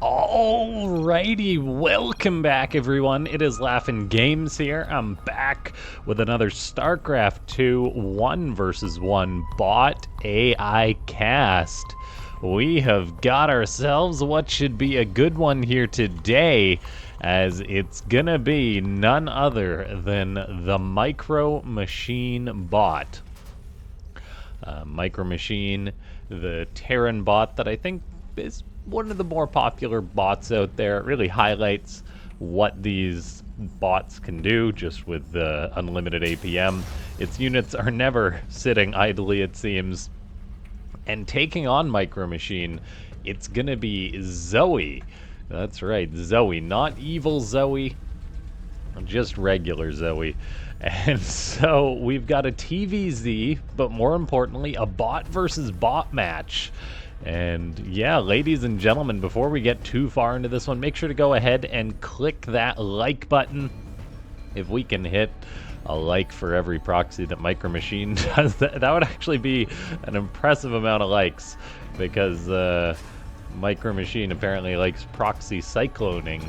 Alrighty, welcome back everyone. It is LaughNgamez here. I'm back with another Starcraft 2 1 versus 1 bot AI cast. We have got ourselves what should be a good one here today, as it's gonna be none other than the MicroMachine bot. MicroMachine, the Terran bot that I think is one of the more popular bots out there. It really highlights what these bots can do just with the unlimited APM. Its units are never sitting idly, it seems. And taking on MicroMachine, it's gonna be Zoe. That's right, Zoe, not evil Zoe, just regular Zoe. And so we've got a TVZ, but more importantly, a bot versus bot match. And yeah, ladies and gentlemen, before we get too far into this one, make sure to go ahead and click that like button. If we can hit a like for every proxy that MicroMachine does, that would actually be an impressive amount of likes, because MicroMachine apparently likes proxy cycloning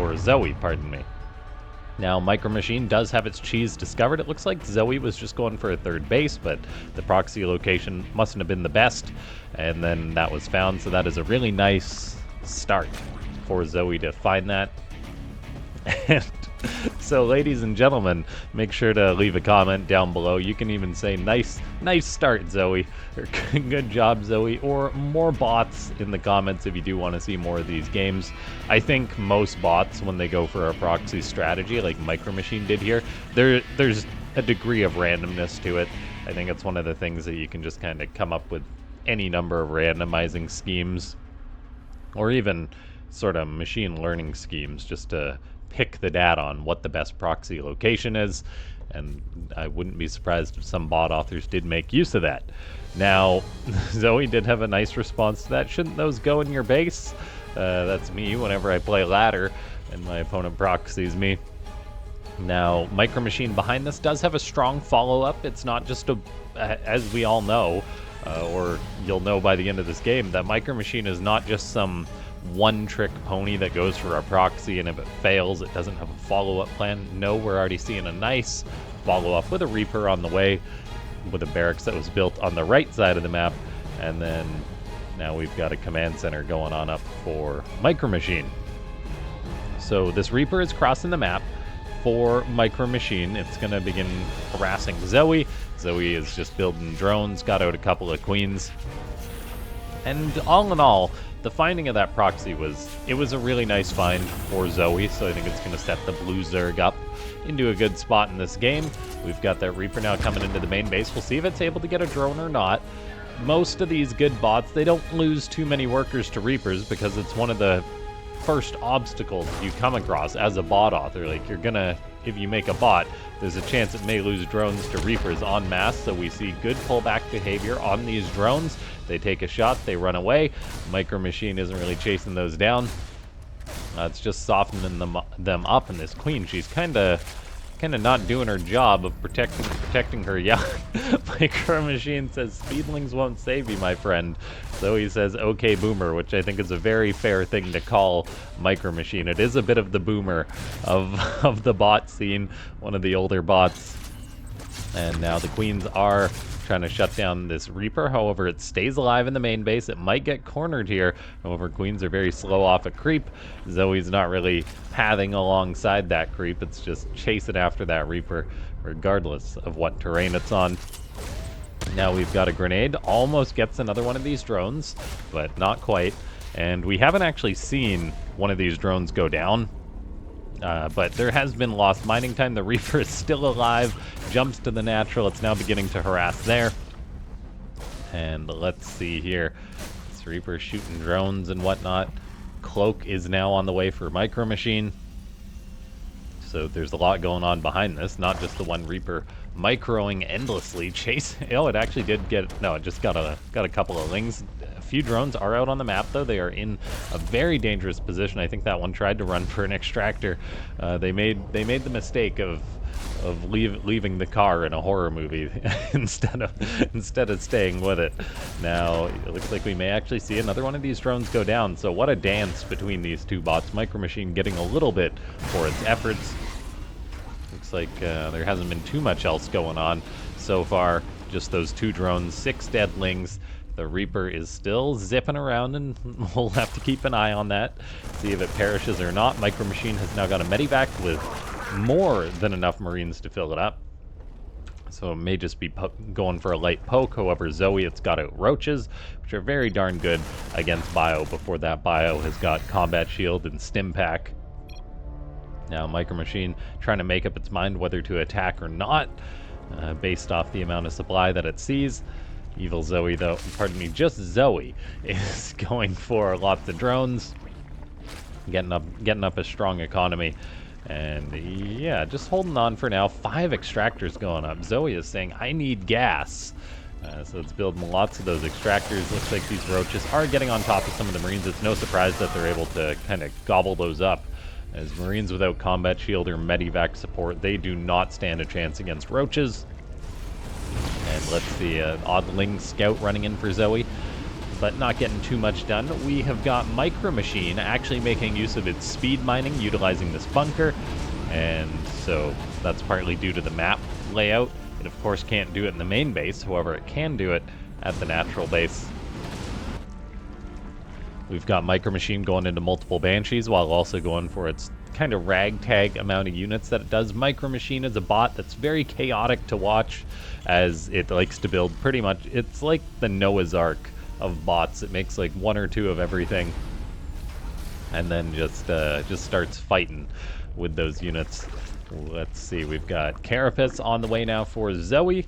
or Zoe, pardon me. Now, MicroMachine does have its cheese discovered. It looks like Zoe was just going for a third base, but the proxy location mustn't have been the best, and then that was found, so that is a really nice start for Zoe to find that. And so, ladies and gentlemen, make sure to leave a comment down below. You can even say, nice start, Zoe, or good job, Zoe, or more bots in the comments if you do want to see more of these games. I think most bots, when they go for a proxy strategy, like MicroMachine did here, there's a degree of randomness to it. I think it's one of the things that you can just kind of come up with any number of randomizing schemes, or even sort of machine learning schemes, just to pick the data on what the best proxy location is, and I wouldn't be surprised if some bot authors did make use of that. Now, Zoe did have a nice response to that. Shouldn't those go in your base? That's me whenever I play ladder and my opponent proxies me. Now, MicroMachine behind this does have a strong follow-up. It's not just as we all know, or you'll know by the end of this game, that MicroMachine is not just some one-trick pony that goes for a proxy, and if it fails, it doesn't have a follow-up plan. No, we're already seeing a nice follow-up with a Reaper on the way, with a barracks that was built on the right side of the map, and then now we've got a command center going on up for MicroMachine. So this Reaper is crossing the map for MicroMachine. It's going to begin harassing Zoe. Zoe is just building drones, got out a couple of queens, and all in all, the finding of that proxy was a really nice find for Zoe, so I think it's going to set the blue Zerg up into a good spot in this game. We've got that Reaper now coming into the main base. We'll see if it's able to get a drone or not. Most of these good bots, they don't lose too many workers to Reapers, because it's one of the first obstacles you come across as a bot author. Like, you're gonna, if you make a bot, there's a chance it may lose drones to Reapers en masse, so we see good pullback behavior on these drones. They take a shot, they run away. MicroMachine isn't really chasing those down. It's just softening them up, and this queen, she's kind of not doing her job of protecting her young. MicroMachine says, "Speedlings won't save you, my friend." So he says, "Okay, boomer," which I think is a very fair thing to call MicroMachine. It is a bit of the boomer of the bot scene, one of the older bots. And now the queens are trying to shut down this Reaper. However, it stays alive in the main base. It might get cornered here. However, queens are very slow off a creep. Zoe's not really pathing alongside that creep. It's just chasing after that Reaper, regardless of what terrain it's on. Now we've got a grenade. Almost gets another one of these drones, but not quite. And we haven't actually seen one of these drones go down. But there has been lost mining time. The Reaper is still alive, jumps to the natural. It's now beginning to harass there. And let's see here. This Reaper shooting drones and whatnot. Cloak is now on the way for MicroMachine. So there's a lot going on behind this, not just the one Reaper microing endlessly, chasing. Oh, it actually did get, no, it just got a couple of lings. A few drones are out on the map, though. They are in a very dangerous position. I think that one tried to run for an extractor. They made the mistake of leaving the car in a horror movie instead of staying with it. Now it looks like we may actually see another one of these drones go down. So what a dance between these two bots. MicroMachine getting a little bit for its efforts. Looks like there hasn't been too much else going on so far. Just those two drones, 6 deadlings. The Reaper is still zipping around, and we'll have to keep an eye on that, see if it perishes or not. MicroMachine has now got a medivac with more than enough Marines to fill it up. So it may just be going for a light poke. However, Zoe, it's got out roaches, which are very darn good against Bio. Before that, Bio has got Combat Shield and Stim Pack. Now, MicroMachine trying to make up its mind whether to attack or not, based off the amount of supply that it sees. Evil Zoe, though, pardon me, just Zoe is going for lots of drones, getting up a strong economy, and yeah, just holding on for now. 5 extractors going up. Zoe is saying, I need gas. So it's building lots of those extractors. Looks like these roaches are getting on top of some of the Marines. It's no surprise that they're able to kind of gobble those up, as Marines without combat shield or medivac support, they do not stand a chance against roaches. And let's see, Oddling Scout running in for Zoe, but not getting too much done. We have got MicroMachine actually making use of its speed mining, utilizing this bunker, and so that's partly due to the map layout. It of course can't do it in the main base, however it can do it at the natural base. We've got MicroMachine going into multiple Banshees while also going for its kind of ragtag amount of units that it does. MicroMachine is a bot that's very chaotic to watch, as it likes to build pretty much, it's like the Noah's Ark of bots. It makes like 1 or 2 of everything, and then just starts fighting with those units. Let's see, we've got Carapace on the way now for Zoe.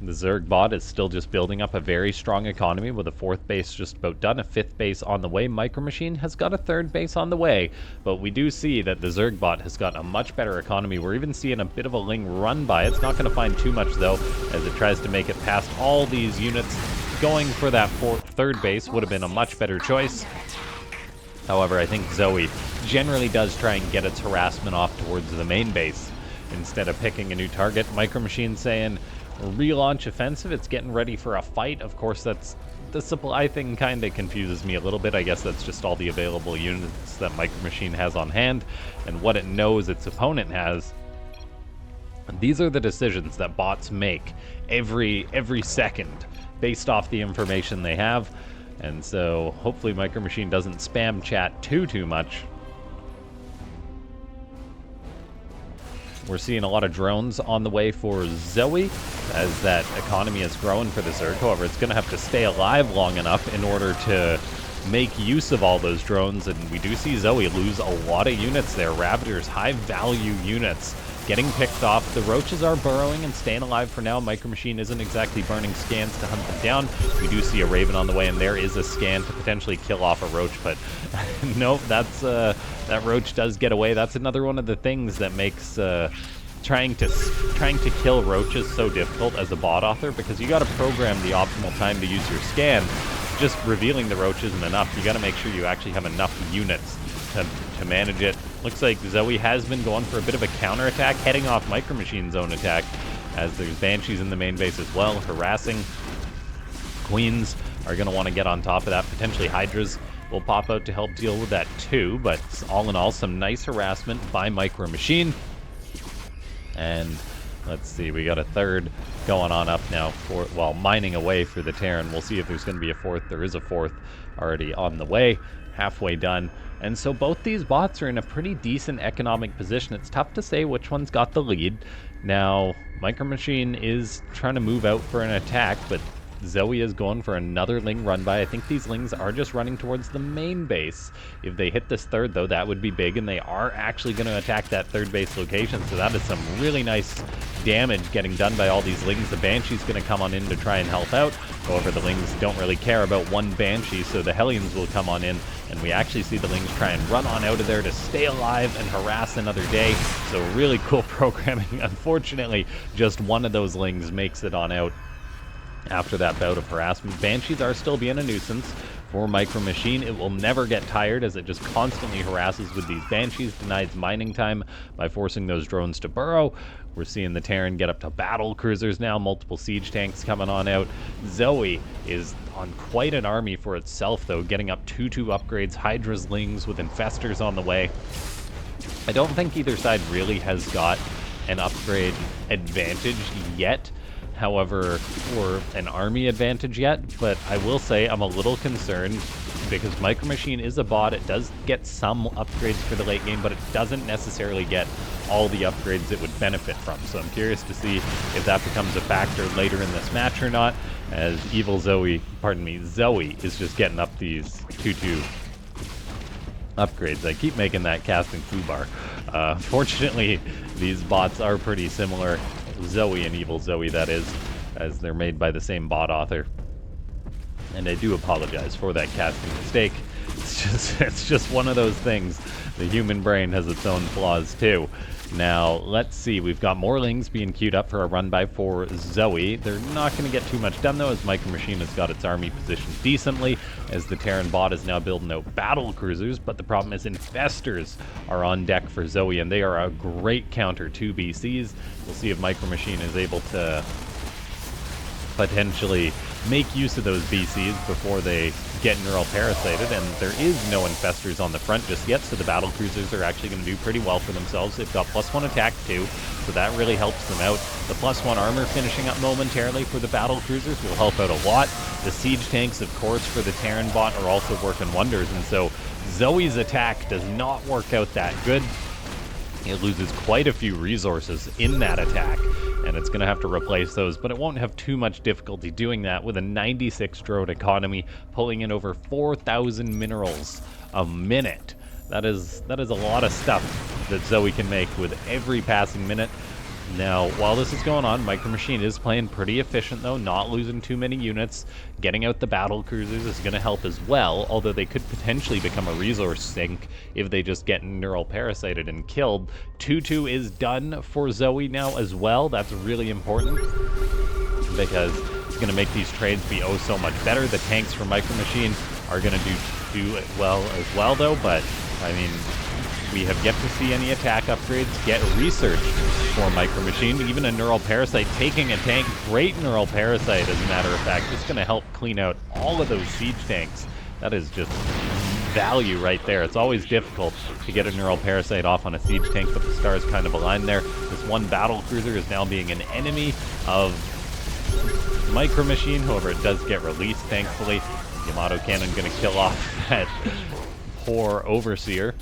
The Zerg bot is still just building up a very strong economy with a 4th base just about done, a 5th base on the way. MicroMachine has got a 3rd base on the way, but we do see that the Zerg bot has got a much better economy. We're even seeing a bit of a Ling run by. It's not going to find too much though, as it tries to make it past all these units. Going for that 3rd base would have been a much better choice. However, I think Zoe generally does try and get its harassment off towards the main base instead of picking a new target. MicroMachine saying, relaunch offensive, it's getting ready for a fight. Of course, that's the supply thing kind of confuses me a little bit. I guess that's just all the available units that MicroMachine has on hand and what it knows its opponent has. These are the decisions that bots make every second based off the information they have, and so hopefully MicroMachine doesn't spam chat too much. We're seeing a lot of drones on the way for Zoe, as that economy is growing for the Zerg. However, it's going to have to stay alive long enough in order to make use of all those drones, and we do see Zoe lose a lot of units there. Ravagers, high-value units, getting picked off. The roaches are burrowing and staying alive for now. MicroMachine isn't exactly burning scans to hunt them down. We do see a Raven on the way, and there is a scan to potentially kill off a roach, but nope, that's that roach does get away. That's another one of the things that makes trying to kill roaches so difficult as a bot author, because you got to program the optimal time to use your scan. Just revealing the roach isn't enough. You got to make sure you actually have enough units to manage it. Looks like Zoe has been going for a bit of a counterattack, heading off MicroMachine's own attack, as there's Banshees in the main base as well, harassing. Queens are going to want to get on top of that. Potentially Hydras will pop out to help deal with that too, but all in all, some nice harassment by MicroMachine. And let's see, we got a 3rd going on up now, while mining away for the Terran. We'll see if there's going to be a 4th. There is a 4th already on the way, halfway done. And so both these bots are in a pretty decent economic position. It's tough to say which one's got the lead. Now, MicroMachine is trying to move out for an attack, but Zoe is going for another Ling run by. I think these Lings are just running towards the main base. If they hit this 3rd, though, that would be big, and they are actually going to attack that 3rd base location, so that is some really nice damage getting done by all these Lings. The Banshee's going to come on in to try and help out. However, the Lings don't really care about one Banshee, so the Hellions will come on in, and we actually see the Lings try and run on out of there to stay alive and harass another day. So really cool programming. Unfortunately, just one of those Lings makes it on out after that bout of harassment. Banshees are still being a nuisance. for MicroMachine. It will never get tired as it just constantly harasses with these Banshees, denies mining time by forcing those drones to burrow. We're seeing the Terran get up to battle cruisers now, multiple siege tanks coming on out. Zoe is on quite an army for itself, though, getting up 2-2 upgrades, Hydra's Lings with Infestors on the way. I don't think either side really has got an upgrade advantage yet, however, or an army advantage yet, but I will say I'm a little concerned because MicroMachine is a bot. It does get some upgrades for the late game, but it doesn't necessarily get all the upgrades it would benefit from. So I'm curious to see if that becomes a factor later in this match or not, as Zoe is just getting up these 2-2 upgrades. I keep making that casting foobar. Fortunately, these bots are pretty similar. Zoe and Evil Zoe, that is, as they're made by the same bot author. And I do apologize for that casting mistake. It's just one of those things. The human brain has its own flaws too. Now, let's see. We've got more Lings being queued up for a run-by for Zoe. They're not going to get too much done, though, as MicroMachine has got its army positioned decently, as the Terran bot is now building out battle cruisers, but the problem is Infestors are on deck for Zoe, and they are a great counter to BCs. We'll see if MicroMachine is able to potentially make use of those BCs before they get neural parasited, and there is no Infestors on the front just yet, so the battle cruisers are actually going to do pretty well for themselves. They've got +1 attack too, so that really helps them out. The +1 armor finishing up momentarily for the battle cruisers will help out a lot. The siege tanks, of course, for the Terran bot are also working wonders, and so Zoe's attack does not work out that good. It loses quite a few resources in that attack, and it's going to have to replace those, but it won't have too much difficulty doing that with a 96 drone economy, pulling in over 4,000 minerals a minute. That is a lot of stuff that Zoe can make with every passing minute. Now, while this is going on, MicroMachine is playing pretty efficient, though, not losing too many units. Getting out the battle cruisers is going to help as well, although they could potentially become a resource sink if they just get neural parasited and killed. 2-2 is done for Zoe now as well. That's really important, because it's going to make these trades be oh so much better. The tanks for MicroMachine are going to do well as well, though, but, I mean, we have yet to see any attack upgrades get researched for MicroMachine. Even a Neural Parasite taking a tank, great Neural Parasite as a matter of fact, just going to help clean out all of those siege tanks. That is just value right there. It's always difficult to get a Neural Parasite off on a siege tank, but the stars kind of align there. This one battle cruiser is now being an enemy of MicroMachine, however it does get released, thankfully. Yamato Cannon going to kill off that poor Overseer.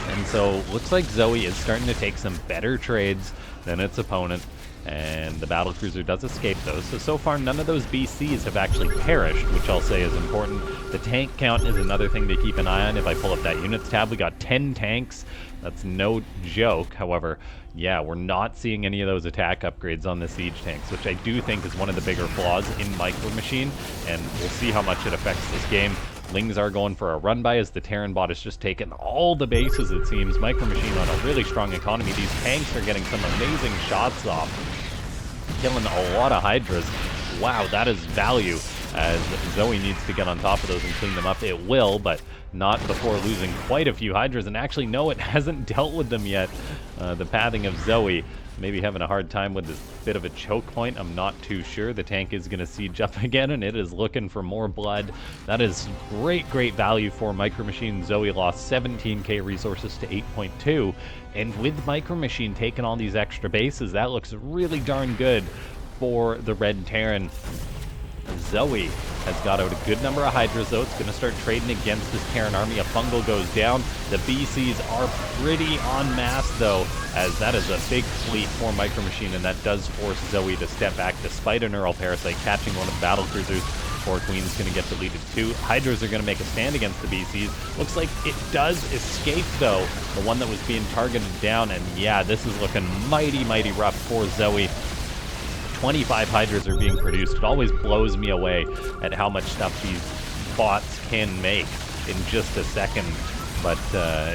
And so, looks like Zoe is starting to take some better trades than its opponent, and the battlecruiser does escape those. So far, none of those BCs have actually perished, which I'll say is important. The tank count is another thing to keep an eye on. If I pull up that units tab, we got 10 tanks. That's no joke. However, yeah, we're not seeing any of those attack upgrades on the siege tanks, which I do think is one of the bigger flaws in MicroMachine, and we'll see how much it affects this game. Lings are going for a run-by as the Terran bot has just taken all the bases, it seems. MicroMachine on a really strong economy. These tanks are getting some amazing shots off, killing a lot of Hydras. Wow, that is value, as Zoe needs to get on top of those and clean them up. It will, but not before losing quite a few Hydras. And actually, no, it hasn't dealt with them yet. The pathing of Zoe maybe having a hard time with this bit of a choke point. I'm not too sure. The tank is going to siege up again, and it is looking for more blood. That is great value for MicroMachine. Zoe lost 17k resources to 8.2, and with MicroMachine taking all these extra bases, that looks really darn good for the Red Terran. Zoe has got out a good number of Hydras, though. It's going to start trading against this Terran army. A fungal goes down. The BCs are pretty en masse, though, as that is a big fleet for MicroMachine, and that does force Zoe to step back despite a Neural Parasite catching one of the battle cruisers. Poor Queen's going to get deleted too. Hydras are going to make a stand against the BCs. Looks like it does escape, though, the one that was being targeted down, and yeah, this is looking mighty rough for Zoe. 25 Hydras are being produced. It always blows me away at how much stuff these bots can make in just a second, but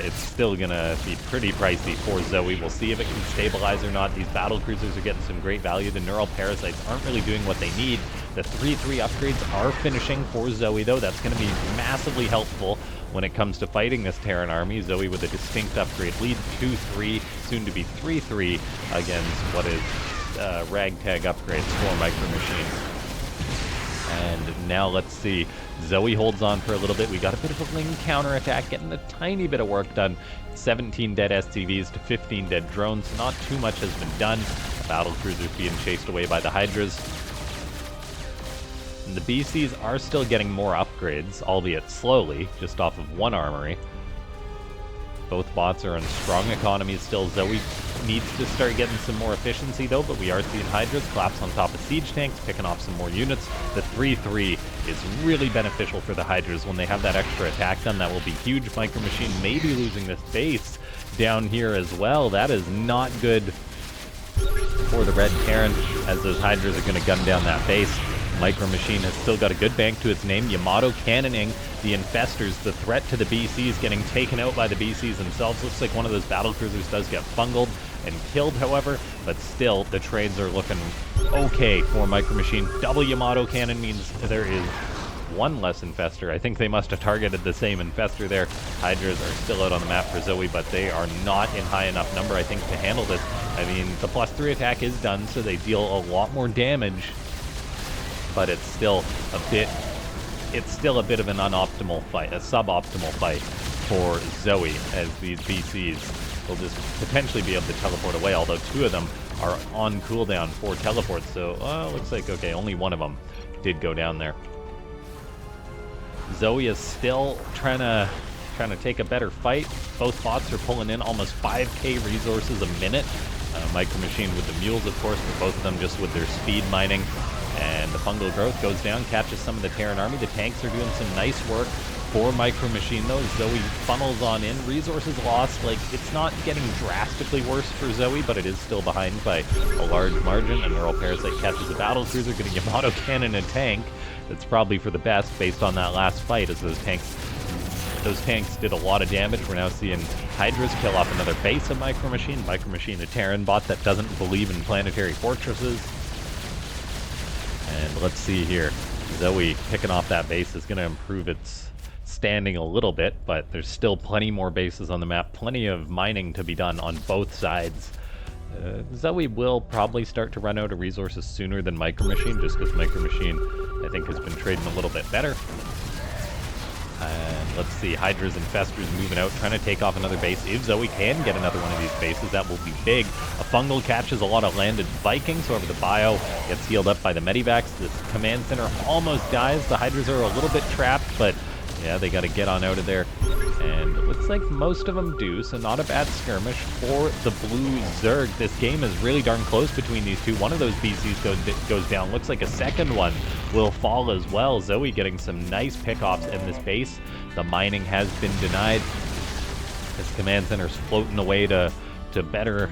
it's still gonna be pretty pricey for Zoe. We'll see if it can stabilize or not. These battle cruisers are getting some great value. The Neural Parasites aren't really doing what they need. The 3-3 upgrades are finishing for Zoe, though. That's going to be massively helpful when it comes to fighting this Terran army. Zoe with a distinct upgrade lead, 2-3, soon to be 3-3 against what is ragtag upgrades for MicroMachine. And now let's see. Zoe holds on for a little bit. We got a bit of a Ling counterattack, getting a tiny bit of work done. 17 dead SCVs to 15 dead drones. Not too much has been done. The battle cruisers being chased away by the Hydras. And the BCs are still getting more upgrades, albeit slowly, just off of one armory. Both bots are on strong economies still. Zoe needs to start getting some more efficiency though, but we are seeing Hydras collapse on top of siege tanks, picking off some more units. The 3-3 is really beneficial for the Hydras when they have that extra attack done. That will be huge. MicroMachine may be losing this base down here as well. That is not good for the Red Terran, as those Hydras are going to gun down that base. MicroMachine has still got a good bank to its name. Yamato cannoning the Infestors. The threat to the BCs getting taken out by the BCs themselves. Looks like one of those battle cruisers does get bungled and killed, however, but still the trades are looking okay for MicroMachine. Double Yamato cannon means there is one less Infestor. I think they must have targeted the same Infestor there. Hydras are still out on the map for Zoe, but they are not in high enough number, I think, to handle this. I mean, the +3 attack is done, so they deal a lot more damage, but it's still a bit of an unoptimal fight, a suboptimal fight for Zoe, as these BCs will just potentially be able to teleport away, although 2 of them are on cooldown for teleports, so looks like, okay, only one of them did go down there. Zoe is still trying to take a better fight. Both bots are pulling in almost 5k resources a minute. MicroMachine with the mules, of course, but both of them just with their speed mining. And the fungal growth goes down, catches some of the Terran army. The tanks are doing some nice work for MicroMachine, though. Zoe funnels on in. Resources lost. Like, it's not getting drastically worse for Zoe, but it is still behind by a large margin. And Neural Parasite catches a battle cruiser, getting Yamato cannon and tank. That's probably for the best based on that last fight, as those tanks did a lot of damage. We're now seeing Hydras kill off another base of MicroMachine. MicroMachine, a Terran bot that doesn't believe in planetary fortresses. And let's see here. Zoe picking off that base is going to improve its standing a little bit, but there's still plenty more bases on the map, plenty of mining to be done on both sides. Zoe will probably start to run out of resources sooner than MicroMachine, just because MicroMachine, I think, has been trading a little bit better. And let's see, Hydras and Infestors moving out, trying to take off another base. If Zoe can get another one of these bases, that will be big. A fungal catches a lot of landed Vikings, however the bio gets healed up by the Medivacs. The command center almost dies. The Hydras are a little bit trapped, but yeah, they got to get on out of there. And it looks like most of them do, so not a bad skirmish for the blue Zerg. This game is really darn close between these two. One of those BCs goes down. Looks like a second one will fall as well. Zoe getting some nice pickoffs in this base. The mining has been denied. This command center's floating away to better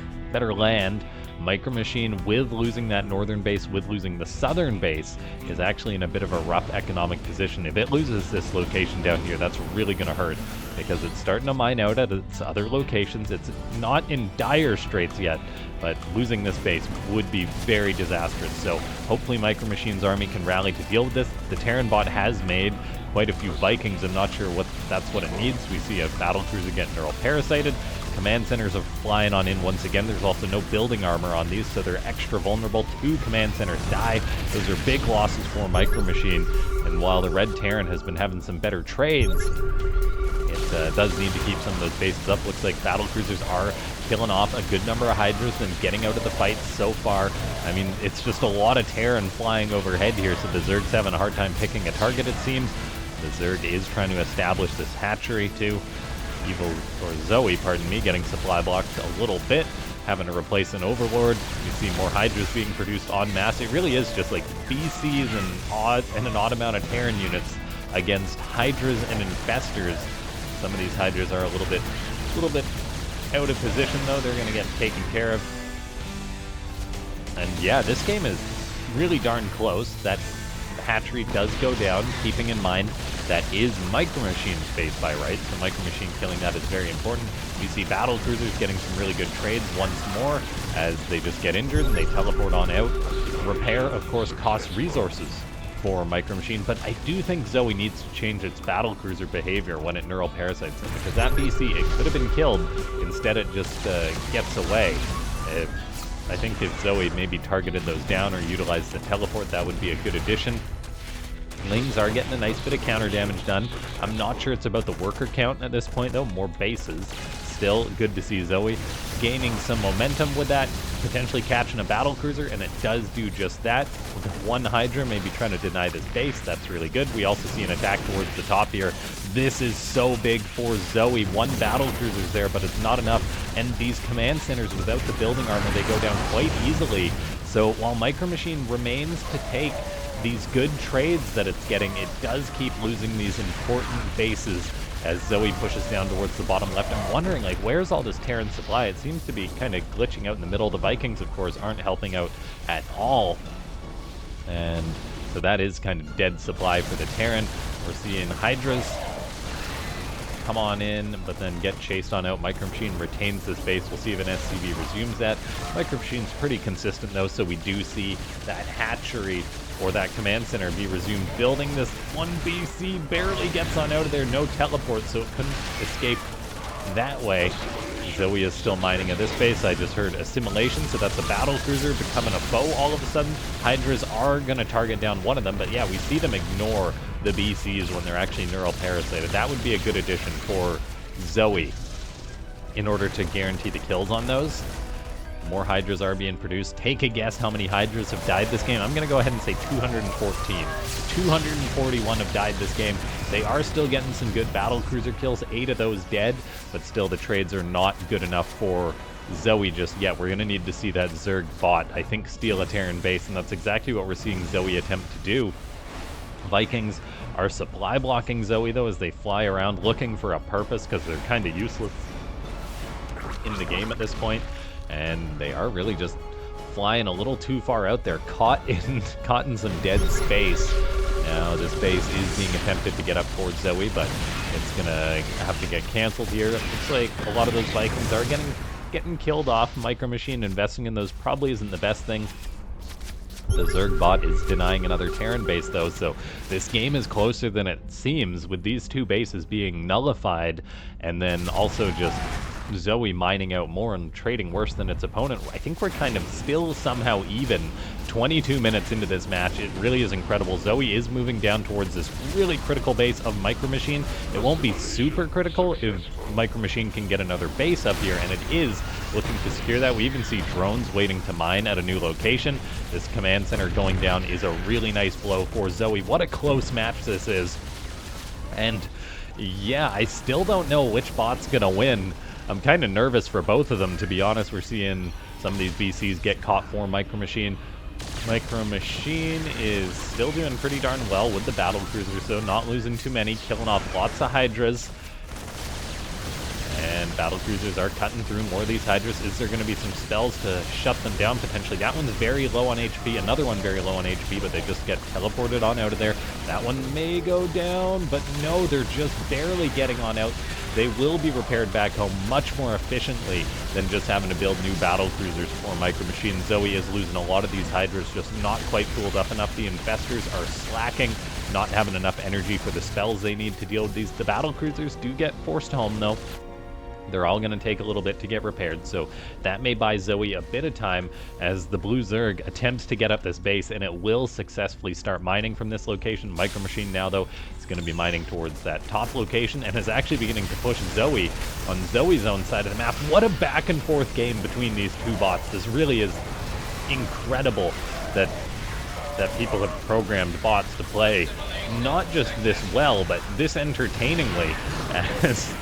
land. MicroMachine, with losing that northern base, with losing the southern base, is actually in a bit of a rough economic position. If it loses this location down here, that's really going to hurt, because it's starting to mine out at its other locations. It's not in dire straits yet, but losing this base would be very disastrous. So hopefully MicroMachine's army can rally to deal with this. The Terran bot has made quite a few Vikings. I'm not sure that's what it needs. We see a battle cruiser get neural parasited. Command centers are flying on in once again. There's also no building armor on these, so they're extra vulnerable. 2 command centers die. Those are big losses for MicroMachine. And while the Red Terran has been having some better trades, it does need to keep some of those bases up. Looks like battle cruisers are killing off a good number of Hydras and getting out of the fight so far. I mean, it's just a lot of Terran flying overhead here, so the Zerg's having a hard time picking a target, it seems. The Zerg is trying to establish this hatchery too. Zoe, pardon me, getting supply blocked a little bit, having to replace an Overlord. You see more Hydras being produced en masse. It really is just like BCs and an odd amount of Terran units against Hydras and Infestors. Some of these Hydras are a little bit out of position, though. They're going to get taken care of. And yeah, this game is really darn close. That hatchery does go down, keeping in mind that is MicroMachine's base by right, so MicroMachine killing that is very important. We see battle cruisers getting some really good trades once more as they just get injured and they teleport on out. Repair, of course, costs resources. for MicroMachine, but I do think Zoe needs to change its battlecruiser behavior when it neural parasites them, because that BC, it could have been killed, instead it just gets away. I think if Zoe maybe targeted those down or utilized the teleport, that would be a good addition. Lings are getting a nice bit of counter damage done. I'm not sure it's about the worker count at this point though, more bases. Still good to see Zoe gaining some momentum with that, potentially catching a battlecruiser, and it does do just that. With one Hydra maybe trying to deny this base, that's really good. We also see an attack towards the top here. This is so big for Zoe. One battlecruiser's there, but it's not enough. And these command centers, without the building armor, they go down quite easily. So while MicroMachine remains to take these good trades that it's getting, it does keep losing these important bases as Zoe pushes down towards the bottom left. I'm wondering, like, where's all this Terran supply? It seems to be kind of glitching out in the middle. The Vikings, of course, aren't helping out at all. And so that is kind of dead supply for the Terran. We're seeing Hydras come on in, but then get chased on out. MicroMachine retains this base. We'll see if an SCV resumes that. MicroMachine's pretty consistent, though, so we do see that hatchery or that command center be resumed. Building this one BC, barely gets on out of there, no teleport, so it couldn't escape that way. Zoe is still mining at this base. I just heard assimilation, so that's a battlecruiser becoming a foe all of a sudden. Hydras are going to target down one of them, but yeah, we see them ignore the BCs when they're actually neural parasited. That would be a good addition for Zoe in order to guarantee the kills on those. More Hydras are being produced. Take a guess how many Hydras have died this game. I'm going to go ahead and say 214. 241 have died this game. They are still getting some good battlecruiser kills, 8 of those dead, but still the trades are not good enough for Zoe just yet. We're going to need to see that Zerg bot, I think, steal a Terran base, and that's exactly what we're seeing Zoe attempt to do. Vikings are supply blocking Zoe, though, as they fly around looking for a purpose, because they're kind of useless in the game at this point. And they are really just flying a little too far out there, caught in some dead space. Now this base is being attempted to get up towards Zoe, but it's gonna have to get canceled here. It looks like a lot of those Vikings are getting killed off. MicroMachine investing in those probably isn't the best thing. The Zerg bot is denying another Terran base, though, so this game is closer than it seems, with these two bases being nullified, and then also just Zoe mining out more and trading worse than its opponent. I think we're kind of still somehow even 22 minutes into this match. It really is incredible. Zoe is moving down towards this really critical base of MicroMachine. It won't be super critical if MicroMachine can get another base up here, and it is looking to secure that. We even see drones waiting to mine at a new location. This command center going down is a really nice blow for Zoe. What a close match this is. And yeah, I still don't know which bot's gonna win. I'm kind of nervous for both of them, to be honest. We're seeing some of these BCs get caught for MicroMachine. MicroMachine is still doing pretty darn well with the battlecruiser, so not losing too many, killing off lots of Hydras. And battlecruisers are cutting through more of these Hydras. Is there going to be some spells to shut them down, potentially? That one's very low on HP, another one very low on HP, but they just get teleported on out of there. That one may go down, but no, they're just barely getting on out. They will be repaired back home much more efficiently than just having to build new battlecruisers for MicroMachine. Zoe is losing a lot of these Hydras, just not quite tooled up enough. The Infestors are slacking, not having enough energy for the spells they need to deal with these. The battlecruisers do get forced home, though. They're all going to take a little bit to get repaired, so that may buy Zoe a bit of time as the Blue Zerg attempts to get up this base, and it will successfully start mining from this location. MicroMachine now, though, is going to be mining towards that top location and is actually beginning to push Zoe on Zoe's own side of the map. What a back and forth game between these two bots. This really is incredible that people have programmed bots to play not just this well, but this entertainingly, as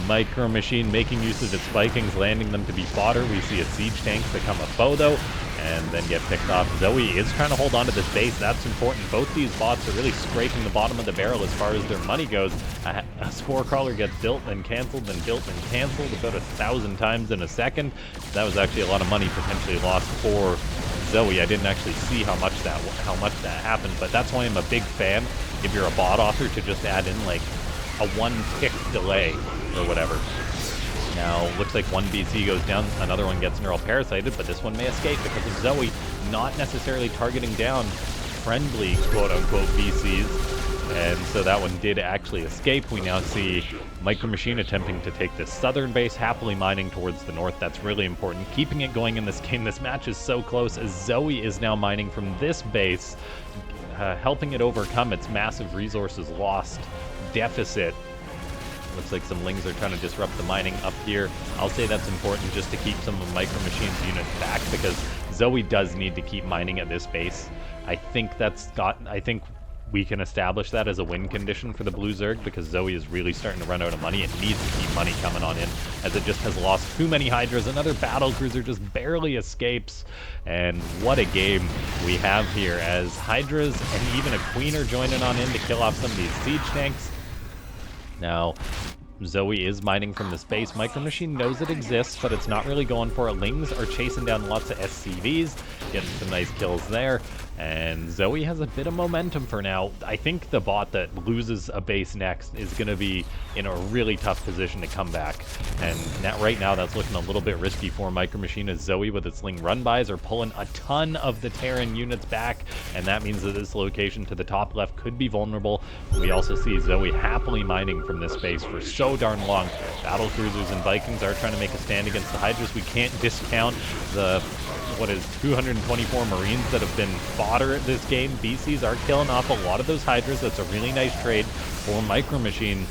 MicroMachine making use of its Vikings, landing them to be fodder. We see a siege tank become a foe, though, and then get picked off. Zoe is trying to hold on to this base. That's important. Both these bots are really scraping the bottom of the barrel as far as their money goes. A Spore Crawler gets built and canceled and built and canceled about 1,000 times in a second. That was actually a lot of money potentially lost for Zoe. I didn't actually see how much that happened, but that's why I'm a big fan, if you're a bot author, to just add in like a 1-tick delay or whatever. Now, looks like one BC goes down, another one gets neural parasited, but this one may escape because of Zoe not necessarily targeting down friendly quote-unquote VCs. And so that one did actually escape. We now see MicroMachine attempting to take this southern base, happily mining towards the north. That's really important. Keeping it going in this game. This match is so close as Zoe is now mining from this base, helping it overcome its massive resources lost deficit. Looks like some Lings are trying to disrupt the mining up here. I'll say that's important just to keep some of MicroMachine's units back, because Zoe does need to keep mining at this base. I think we can establish that as a win condition for the Blue Zerg, because Zoe is really starting to run out of money. It needs to keep money coming on in, as it just has lost too many Hydras. Another battle cruiser just barely escapes. And what a game we have here, as Hydras and even a Queen are joining on in to kill off some of these siege tanks. Now, Zoe is mining from the space. MicroMachine knows it exists, but it's not really going for it. Lings are chasing down lots of SCVs, getting some nice kills there. And Zoe has a bit of momentum for now. I think the bot that loses a base next is going to be in a really tough position to come back. And right now, that's looking a little bit risky for MicroMachine, as Zoe with its Ling run-bys are pulling a ton of the Terran units back. And that means that this location to the top left could be vulnerable. We also see Zoe happily mining from this base for so darn long. Battle cruisers and Vikings are trying to make a stand against the Hydras. We can't discount the 224 Marines that have been fodder at this game. BCs are killing off a lot of those Hydras. That's a really nice trade for MicroMachine.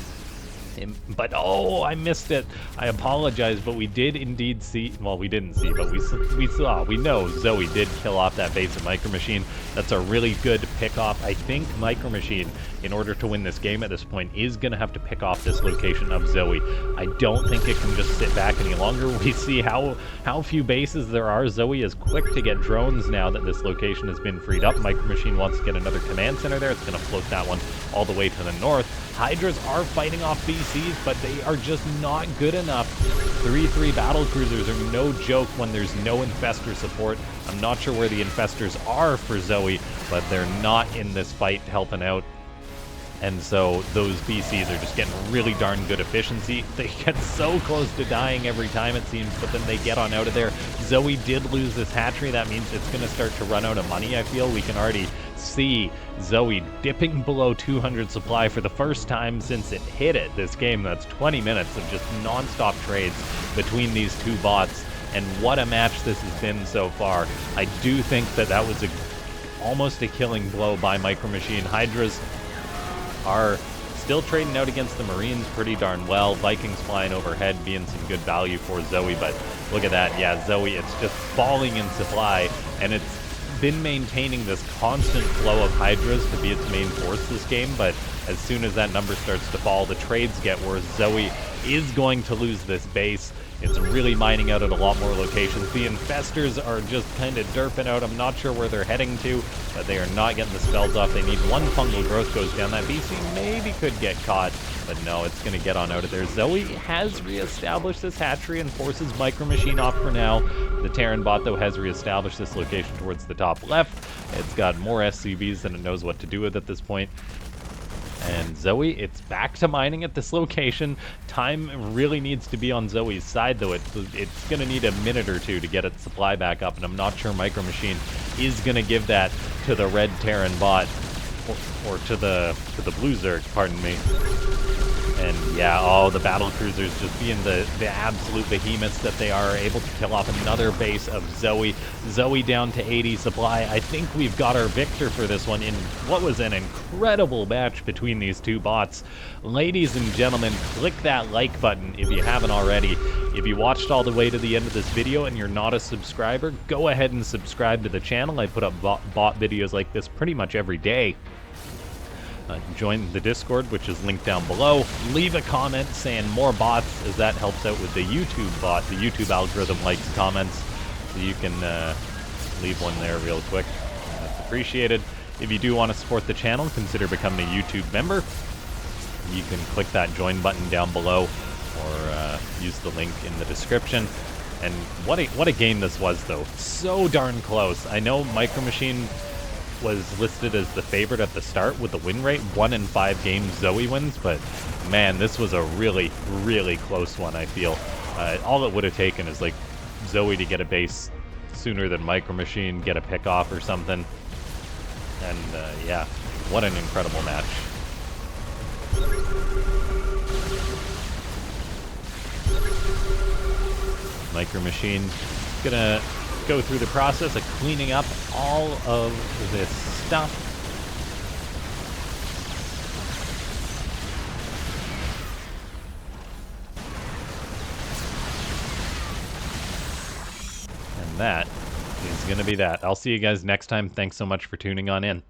But, oh, I missed it. I apologize, but we did indeed see, well, we didn't see, but we know Zoe did kill off that base of MicroMachine. That's a really good pick off. I think MicroMachine, in order to win this game at this point, is going to have to pick off this location of Zoe. I don't think it can just sit back any longer. We see how few bases there are. Zoe is quick to get drones now that this location has been freed up. MicroMachine wants to get another command center there. It's going to float that one all the way to the north. Hydras are fighting off BCs, but they are just not good enough. 3-3 battle cruisers are no joke when there's no infestor support. I'm not sure where the infestors are for Zoe, but they're not in this fight helping out. And so those BCs are just getting really darn good efficiency. They get so close to dying every time, it seems, but then they get on out of there. Zoe did lose this hatchery. That means it's going to start to run out of money, I feel. We can already see Zoe dipping below 200 supply for the first time since it hit it this game. That's 20 minutes of just non-stop trades between these two bots. And what a match this has been so far. I do think that was almost a killing blow by MicroMachine. Hydras are still trading out against the Marines pretty darn well. Vikings flying overhead being some good value for Zoe, but look at that. Yeah, Zoe, it's just falling in supply, and it's been maintaining this constant flow of Hydras to be its main force this game, but as soon as that number starts to fall, the trades get worse. Zoe is going to lose this base. It's really mining out at a lot more locations. The infestors are just kind of derping out. I'm not sure where they're heading to, but they are not getting the spells off. They need one fungal growth goes down. That BC maybe could get caught, but no, it's going to get on out of there. Zoe has reestablished this hatchery and forces MicroMachine off for now. The Terran bot, though, has reestablished this location towards the top left. It's got more SCVs than it knows what to do with at this point. And Zoe, it's back to mining at this location. Time really needs to be on Zoe's side, though. It's going to need a minute or two to get its supply back up, and I'm not sure MicroMachine is going to give that to the red Terran bot, or to the blue Zerg, pardon me. And yeah, oh, the battle cruisers just being the absolute behemoths that they are, able to kill off another base of Zoe. Zoe down to 80 supply. I think we've got our victor for this one in what was an incredible match between these two bots. Ladies and gentlemen, click that like button if you haven't already. If you watched all the way to the end of this video and you're not a subscriber, go ahead and subscribe to the channel. I put up bot videos like this pretty much every day. Join the Discord, which is linked down below. Leave a comment saying more bots, as that helps out with the YouTube bot. The YouTube algorithm likes comments, so you can leave one there real quick. That's appreciated. If you do want to support the channel, consider becoming a YouTube member. You can click that join button down below, or use the link in the description. And what a game this was, though. So darn close. I know MicroMachine was listed as the favorite at the start with the win rate. 1 in 5 games Zoe wins, but man, this was a really, really close one, I feel. All it would have taken is like Zoe to get a base sooner than MicroMachine, get a pick off or something. And yeah, what an incredible match. MicroMachine gonna go through the process of cleaning up all of this stuff. And that is gonna be that. I'll see you guys next time. Thanks so much for tuning on in.